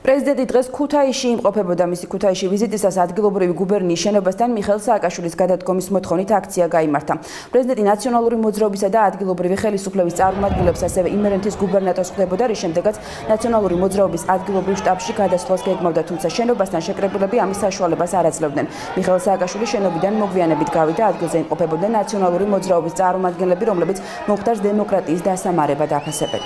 პრეზიდენტი დღეს ქუთაისში იმყოფებოდა. მისი ქუთაისში ვიზიტისას ადგილობრივი გუბერნიის შენობასთან მიხეილ სააკაშვილის გადადგომის მოთხოვნით აქცია გაიმართა. პრეზიდენტი ნაციონალური მოძრაობისა და ადგილობრივი ხელისუფლების წარმომადგენლებს, ასევე იმერეთის გუბერნატორს ხვდებოდა, რის შემდეგაც ნაციონალური მოძრაობის ადგილობრივ შტაბში გადასვლას გეგმავდა, თუმცა შენობასთან შეკრებილები ამის საშუალებას არ აძლევდნენ. მიხეილ სააკაშვილი შენობიდან მოგვიანებით გავიდა, ადგილზე იმყოფებოდნენ ნაციონალური მოძრაობის წარმომადგენლები, რომლებიც მომხდარს დემოკრატიის დასამარებად აფასებენ.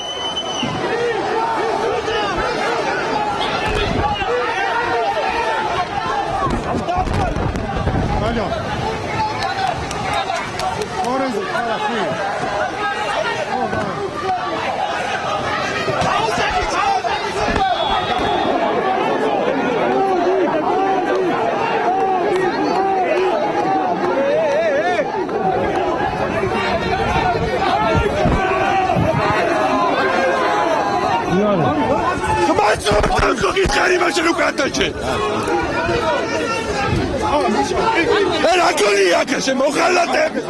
Era con ella que se moja la tele.